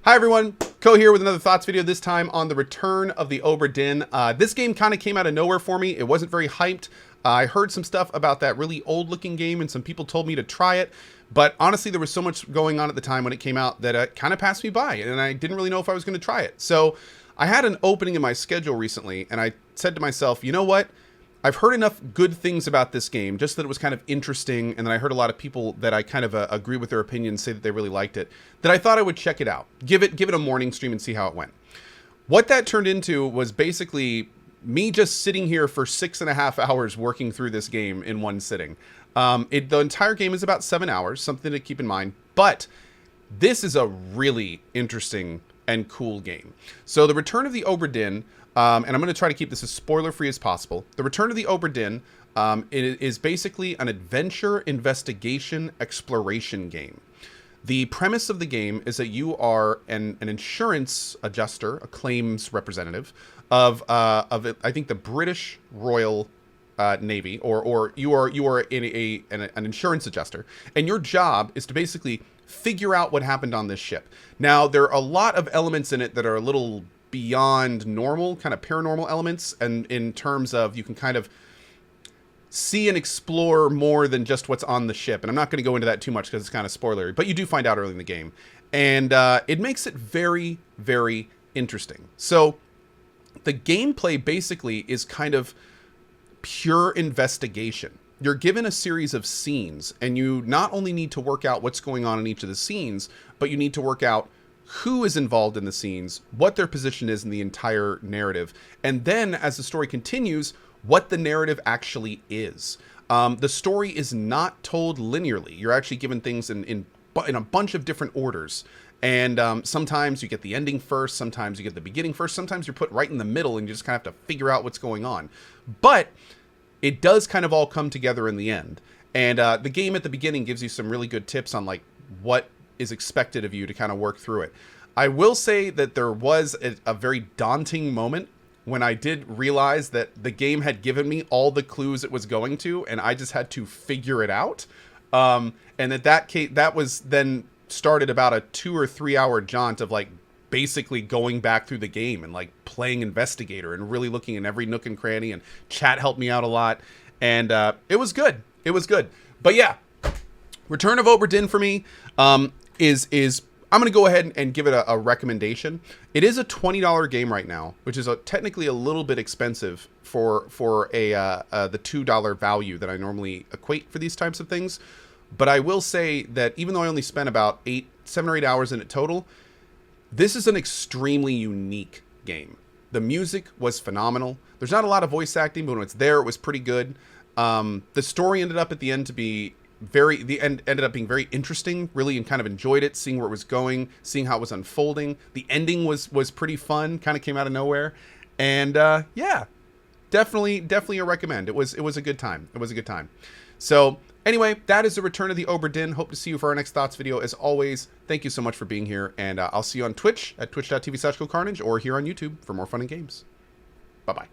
Hi everyone, Cohh here with another thoughts video, this time on the return of the Obra Dinn. This game kind of came out of nowhere for me. It wasn't very hyped. I heard some stuff about that really old looking game and some people told me to try it. But honestly, there was so much going on at the time when it came out that it kind of passed me by and I didn't really know if I was going to try it. So I had an opening in my schedule recently and I said to myself, you know what? I've heard enough good things about this game, just that it was kind of interesting, and then I heard a lot of people that I kind of agree with their opinions say that they really liked it, that I thought I would check it out. Give it a morning stream and see how it went. What that turned into was basically me just sitting here for 6.5 hours working through this game in one sitting. The entire game is about 7 hours, something to keep in mind, but this is a really interesting and cool game. So the Return of the Obra Dinn, and I'm going to try to keep this as spoiler-free as possible. The Return of the Obra Dinn it is basically an adventure, investigation, exploration game. The premise of the game is that you are an insurance adjuster, a claims representative of I think the British Royal Navy, or you are in an insurance adjuster, and your job is to basically figure out what happened on this ship. Now, there are a lot of elements in it that are a little beyond normal, kind of paranormal elements, and in terms of you can kind of see and explore more than just what's on the ship. And I'm not going to go into that too much because it's kind of spoilery, but you do find out early in the game. And it makes it very, very interesting. So the gameplay basically is kind of pure investigation. You're given a series of scenes, and you not only need to work out what's going on in each of the scenes, but you need to work out who is involved in the scenes, what their position is in the entire narrative, and then as the story continues, what the narrative actually is. The story is not told linearly. You're actually given things in a bunch of different orders. And sometimes you get the ending first, sometimes you get the beginning first, sometimes you're put right in the middle and you just kind of have to figure out what's going on. But it does kind of all come together in the end. And the game at the beginning gives you some really good tips on like what is expected of you to kind of work through it. I will say that there was a very daunting moment when I did realize that the game had given me all the clues it was going to, and I just had to figure it out. And that was then started about a 2 or 3 hour jaunt of like basically going back through the game and like playing investigator and really looking in every nook and cranny, and chat helped me out a lot. And it was good. It was good. But yeah, Return of Obra Dinn for me is I'm going to go ahead and give it a recommendation. It is a $20 game right now, which is technically a little bit expensive for the $2 value that I normally equate for these types of things. But I will say that even though I only spent about 7 or 8 hours in it total, this is an extremely unique game. The music was phenomenal. There's not a lot of voice acting, but when it's there, it was pretty good. The story ended up at the end to be ended up being very interesting, really, and kind of enjoyed it, seeing where it was going, seeing how it was unfolding. The ending was pretty fun, kind of came out of nowhere. And yeah, definitely a recommend. It was a good time. It was a good time. So anyway, that is the Return of the Obra Dinn. Hope to see you for our next thoughts video. As always, thank you so much for being here, and I'll see you on Twitch at twitch.tv/CohhCarnage or here on YouTube for more fun and games. Bye-bye.